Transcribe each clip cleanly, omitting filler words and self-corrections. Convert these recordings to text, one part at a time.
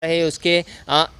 है उसके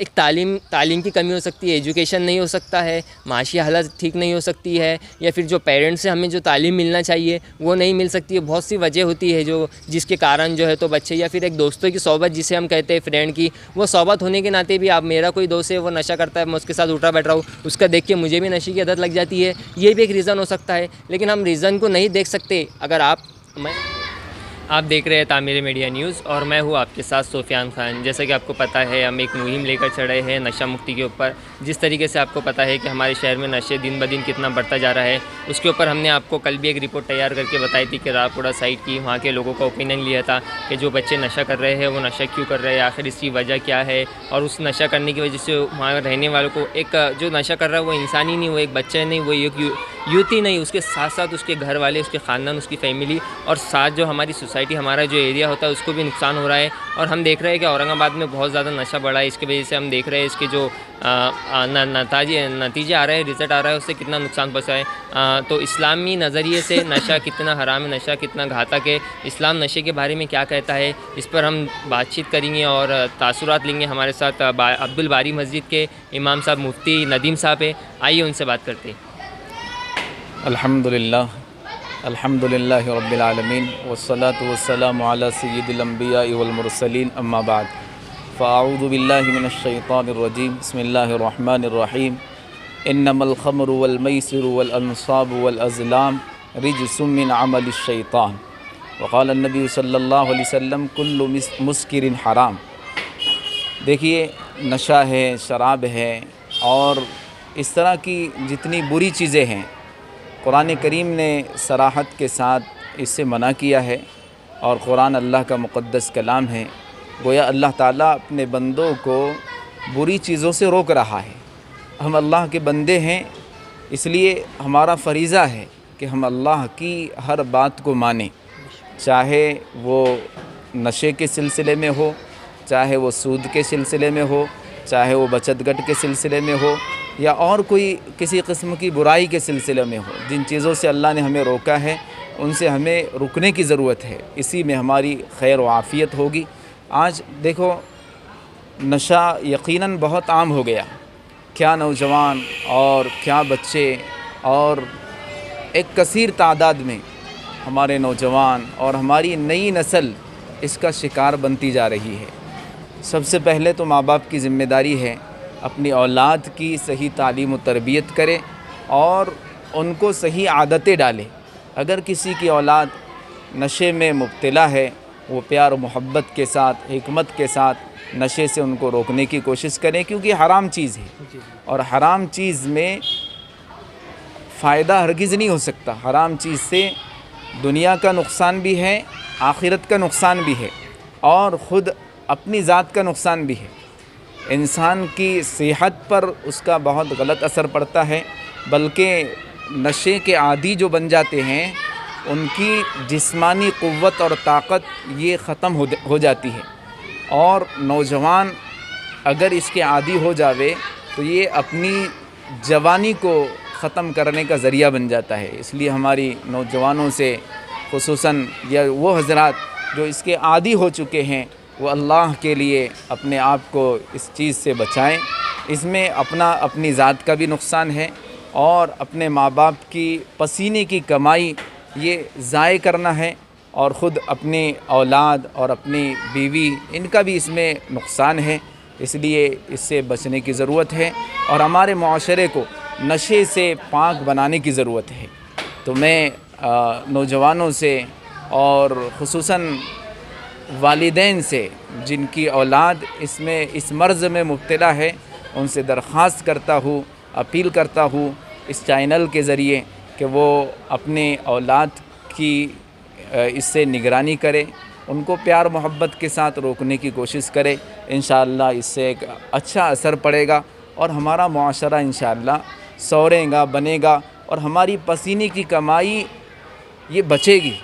एक तालीम की कमी हो सकती है, एजुकेशन नहीं हो सकता है, माशी हालत ठीक नहीं हो सकती है, या फिर जो पेरेंट्स से हमें जो तालीम मिलना चाहिए वो नहीं मिल सकती है। बहुत सी वजह होती है जो जिसके कारण जो है तो बच्चे, या फिर एक दोस्तों की सोबत जिसे हम कहते हैं फ्रेंड की, वो सोबत होने के नाते भी आप, मेरा कोई दोस्त है वो नशा करता है, मैं उसके साथ उठा बैठ रहा हूँ, उसका देख के मुझे भी नशे की आदत लग जाती है, ये भी एक रीज़न हो सकता है। लेकिन हम रीज़न को नहीं देख सकते। अगर आप देख रहे हैं तामीर मीडिया न्यूज़ और मैं हूं आपके साथ सुफियान खान। जैसा कि आपको पता है हम एक मुहिम लेकर चढ़े हैं नशा मुक्ति के ऊपर। जिस तरीके से आपको पता है कि हमारे शहर में नशे दिन ब दिन कितना बढ़ता जा रहा है, उसके ऊपर हमने आपको कल भी एक रिपोर्ट तैयार करके बताई थी कि रायपुरा साइड की, वहाँ के लोगों का ओपिनियन लिया था कि जो बच्चे नशा कर रहे हैं वो नशा क्यों कर रहे हैं, आखिर इसकी वजह क्या है, और उस नशा करने की वजह से वहाँ रहने वालों को, एक जो नशा कर रहा है वो इंसान ही नहीं, वो एक बच्चा नहीं, वो एक यूथ ही नहीं, उसके साथ साथ उसके घर वाले, उसके ख़ानदान, उसकी फैमिली और साथ जो हमारी सोसाइटी, हमारा जो एरिया होता है उसको भी नुकसान हो रहा है। और हम देख रहे हैं कि औरंगाबाद में बहुत ज़्यादा नशा बढ़ा है। इसकी वजह से हम देख रहे हैं इसके जो नतीजे आ रहे हैं, रिज़ल्ट आ रहा है, उससे कितना नुकसान पहुँचा है। तो इस्लामी नज़रिए से नशा कितना हराम है, नशा कितना घातक है, इस्लाम नशे के बारे में क्या कहता है, इस पर हम बातचीत करेंगे और तासुरात लेंगे। हमारे साथ अब्दुल बारी मस्जिद के इमाम साहब मुफ्ती नदीम साहब है, आइए उनसे बात करते हैं। अल्हम्दुलिल्लाह रब्बिल आलमीन वस्सलातु वस्सलामु अला सय्यिदिल अंबिया वल मुरसलीन अम्मा बाद फ़अऊज़ु बिल्लाहि मिनश शैतानिर रजीम बिस्मिल्लाहिर रहमानिर रहीम इन्नमल खमरु वल मैसिरु वल अंसाबु वल अज़लाम रिजसुम मिन अमलिश शैतान वक़ाल नबी सल्लल्लाहु अलैहि वसल्लम कुल्लु मुस्किरिन हराम। देखिए, नशा है, शराब है और इस तरह की जितनी बुरी चीज़ें हैं, कुरान करीम ने सराहत के साथ इससे मना किया है। और कुरान अल्लाह का मुक़द्दस कलाम है। गोया अल्लाह ताला अपने बंदों को बुरी चीज़ों से रोक रहा है। हम अल्लाह के बंदे हैं, इसलिए हमारा फ़रीज़ा है कि हम अल्लाह की हर बात को मानें, चाहे वो नशे के सिलसिले में हो, चाहे वो सूद के सिलसिले में हो, चाहे वो बचतगट के सिलसिले में हो, या और कोई किसी किस्म की बुराई के सिलसिले में हो। जिन चीज़ों से अल्लाह ने हमें रोका है उनसे हमें रुकने की ज़रूरत है, इसी में हमारी खैर व आफ़ियत होगी। आज देखो, नशा यकीनन बहुत आम हो गया। क्या नौजवान और क्या बच्चे और एक कसीर तादाद में हमारे नौजवान और हमारी नई नस्ल इसका शिकार बनती जा रही है। सबसे पहले तो माँ बाप की ज़िम्मेदारी है अपनी औलाद की सही तालीम व तरबियत करे और उनको सही आदतें डाले। अगर किसी की औलाद नशे में मुब्तला है, वो प्यार मोहब्बत के साथ, हिकमत के साथ नशे से उनको रोकने की कोशिश करें, क्योंकि हराम चीज़ है और हराम चीज़ में फ़ायदा हरगिज़ नहीं हो सकता। हराम चीज़ से दुनिया का नुकसान भी है, आखिरत का नुकसान भी है और ख़ुद अपनी ज़ात का नुकसान भी है। इंसान की सेहत पर उसका बहुत गलत असर पड़ता है, बल्कि नशे के आदी जो बन जाते हैं उनकी जिस्मानी क़ुव्वत और ताकत ये ख़त्म हो जाती है। और नौजवान अगर इसके आदी हो जावे तो ये अपनी जवानी को ख़त्म करने का ज़रिया बन जाता है। इसलिए हमारी नौजवानों से खुसूसन, या वो हज़रात जो इसके आदी हो चुके हैं, वो अल्लाह के लिए अपने आप को इस चीज़ से बचाएं। इसमें अपनी ज़ात का भी नुकसान है और अपने माँ बाप की पसीने की कमाई ये ज़ाय करना है, और ख़ुद अपनी औलाद और अपनी बीवी, इनका भी इसमें नुकसान है। इसलिए इससे बचने की ज़रूरत है और हमारे मुआशरे को नशे से पाक बनाने की ज़रूरत है। तो मैं नौजवानों से और ख़ुसूसन वालिदैन से जिनकी औलाद इस मर्ज़ में मुब्तला है, उनसे दरख्वास्त करता हूँ, अपील करता हूँ इस चैनल के ज़रिए कि वो अपने औलाद की इससे निगरानी करे, उनको प्यार मोहब्बत के साथ रोकने की कोशिश करे। इंशाअल्लाह इससे एक अच्छा असर पड़ेगा और हमारा मुआशरा इंशाअल्लाह सौरेगा, बनेगा और हमारी पसीने की कमाई ये बचेगी।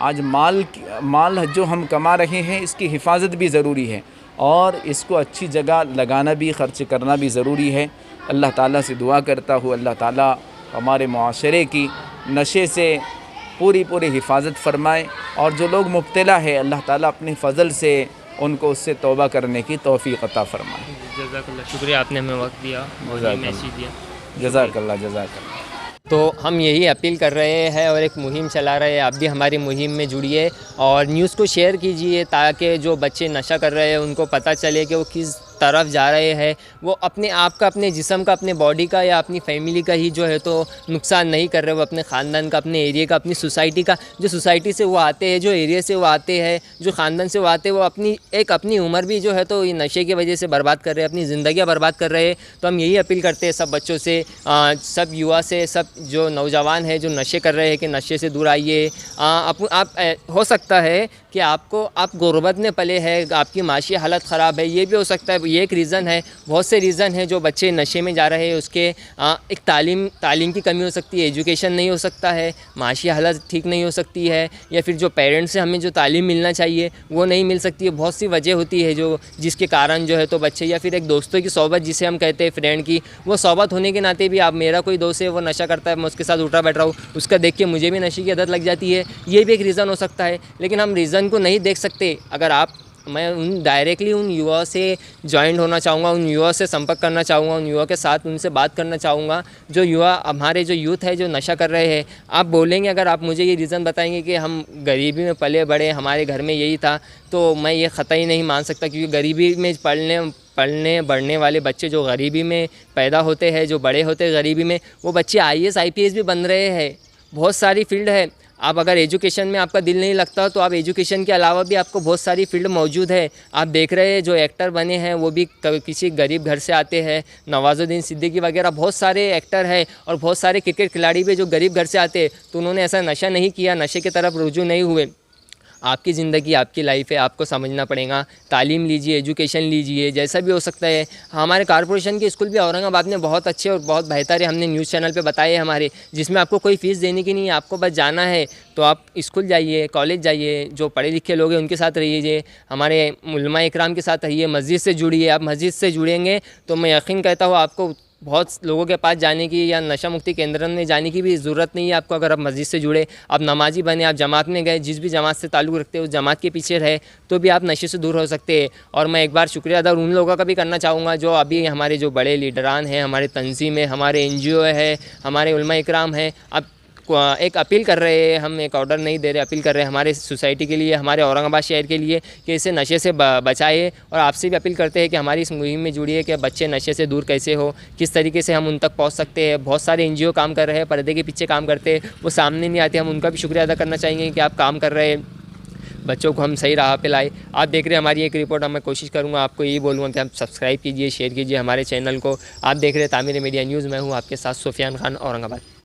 आज माल जो हम कमा रहे हैं, इसकी हिफाजत भी ज़रूरी है और इसको अच्छी जगह लगाना भी, ख़र्च करना भी ज़रूरी है। अल्लाह ताला से दुआ करता हूँ, अल्लाह ताला हमारे मुआशरे की नशे से पूरी हिफाजत फ़रमाए और जो लोग मुब्तला है, अल्लाह ताला अपने फ़ज़ल से उनको उससे तौबा करने की तौफीक अता फरमाए। जज़ाकल्लाह, शुक्रिया आपने हमें वक्त दिया और ये मैसेज दिया। जज़ाकल्लाह जज़ाकल्लाह। तो हम यही अपील कर रहे हैं और एक मुहिम चला रहे हैं, आप भी हमारी मुहिम में जुड़िए और न्यूज़ को शेयर कीजिए ताकि जो बच्चे नशा कर रहे हैं उनको पता चले कि वो किस तरफ जा रहे हैं। वो अपने आप का, अपने जिस्म का, अपने बॉडी का या अपनी फैमिली का ही जो है तो नुकसान नहीं कर रहे, वो अपने ख़ानदान का, अपने एरिया का, अपनी सोसाइटी का, जो सोसाइटी से वो आते हैं, जो एरिया से वो आते हैं, जो ख़ानदान से वो आते हैं, वो अपनी उम्र भी जो है तो ये नशे की वजह से बर्बाद कर रहे हैं, अपनी ज़िंदगियाँ बर्बाद कर रहे हैं। तो हम यही अपील करते हैं सब बच्चों से, सब युवा से, सब जो नौजवान है जो नशे कर रहे हैं कि नशे से दूर आइए। आप हो सकता है कि आप गुर्बत में पले हैं, आपकी माशी हालत ख़राब है, ये भी हो सकता है, ये एक रीज़न है। बहुत से रीज़न है जो बच्चे नशे में जा रहे हैं, उसके एक तालीम की कमी हो सकती है, एजुकेशन नहीं हो सकता है, माशी हालत ठीक नहीं हो सकती है, या फिर जो पेरेंट्स से हमें जो तालीम मिलना चाहिए वो नहीं मिल सकती है। बहुत सी वजह होती है जो जिसके कारण जो है तो बच्चे, या फिर एक दोस्तों की सोबत जिसे हम कहते हैं फ्रेंड की, वो सोबत होने के नाते भी, आप मेरा कोई दोस्त है वो नशा करता है, मैं उसके साथ उठा बैठ रहा हूँ, उसका देख के मुझे भी नशे की आदत लग जाती है, ये भी एक रीज़न हो सकता है। लेकिन हम रीज़न को नहीं देख सकते। अगर मैं डायरेक्टली उन युवा से जॉइंट होना चाहूँगा, उन युवा से संपर्क करना चाहूँगा, उन युवा के साथ उनसे बात करना चाहूँगा, जो युवा हमारे जो यूथ है जो नशा कर रहे हैं। आप बोलेंगे, अगर आप मुझे ये रीज़न बताएंगे कि हम गरीबी में पले बड़े, हमारे घर में यही था, तो मैं ये ख़तई नहीं मान सकता, क्योंकि गरीबी में पढ़ने बढ़ने वाले बच्चे जो गरीबी में पैदा होते हैं, जो बड़े होते हैं गरीबी में, वो बच्चे IAS IPS भी बन रहे हैं। बहुत सारी फील्ड है। आप अगर एजुकेशन में आपका दिल नहीं लगता तो आप एजुकेशन के अलावा भी आपको बहुत सारी फील्ड मौजूद है। आप देख रहे हैं जो एक्टर बने हैं वो भी किसी गरीब घर से आते हैं। नवाजुद्दीन सिद्दीकी वगैरह बहुत सारे एक्टर हैं, और बहुत सारे क्रिकेट खिलाड़ी भी जो गरीब घर से आते हैं, तो उन्होंने ऐसा नशा नहीं किया, नशे की तरफ रुजू नहीं हुए। आपकी ज़िंदगी, आपकी लाइफ है, आपको समझना पड़ेगा। तालीम लीजिए, एजुकेशन लीजिए, जैसा भी हो सकता है। हमारे कॉर्पोरेशन के स्कूल भी औरंगाबाद में बहुत अच्छे और बहुत बेहतर है, हमने न्यूज़ चैनल पे बताए हमारे, जिसमें आपको कोई फ़ीस देने की नहीं है, आपको बस जाना है। तो आप स्कूल जाइए, कॉलेज जाइए, जो पढ़े लिखे लोग हैं उनके साथ रहिए, हमारे उलमा इकराम के साथ रहिए, मस्जिद से जुड़िए। आप मस्जिद से जुड़ेंगे तो मैं यकीन कहता हूँ आपको बहुत लोगों के पास जाने की या नशा मुक्ति केंद्र में जाने की भी ज़रूरत नहीं है आपको। अगर आप मस्जिद से जुड़े, आप नमाजी बने, आप जमात में गए, जिस भी जमात से ताल्लुक़ रखते हैं उस जमात के पीछे रहे, तो भी आप नशे से दूर हो सकते हैं। और मैं एक बार शुक्रिया अदा उन लोगों का भी करना चाहूँगा जो अभी हमारे जो बड़े लीडरान हैं, हमारे तंजीम है, हमारे NGO है, हमारे उलमा इकराम हैं। अब एक अपील कर रहे हैं, हम एक ऑर्डर नहीं दे रहे, अपील कर रहे हैं हमारे सोसाइटी के लिए, हमारे औरंगाबाद शहर के लिए कि इसे नशे से बचाए। और आपसे भी अपील करते हैं कि हमारी इस मुहिम में जुड़िए कि बच्चे नशे से दूर कैसे हो, किस तरीके से हम उन तक पहुंच सकते हैं। बहुत सारे NGO काम कर रहे हैं, पर्दे के पीछे काम करते हैं, वो सामने नहीं आते। हम उनका भी शुक्रिया अदा करना चाहेंगे कि आप काम कर रहे हैं, बच्चों को हम सही राह पे लाए। आप देख रहे हैं हमारी एक रिपोर्ट, मैं कोशिश करूंगा आपको यही बोलूँगा कि आप सब्सक्राइब कीजिए, शेयर कीजिए हमारे चैनल को। आप देख रहे हैं तामीर मीडिया न्यूज़, मैं हूँ आपके साथ सुफियान खान, औरंगाबाद।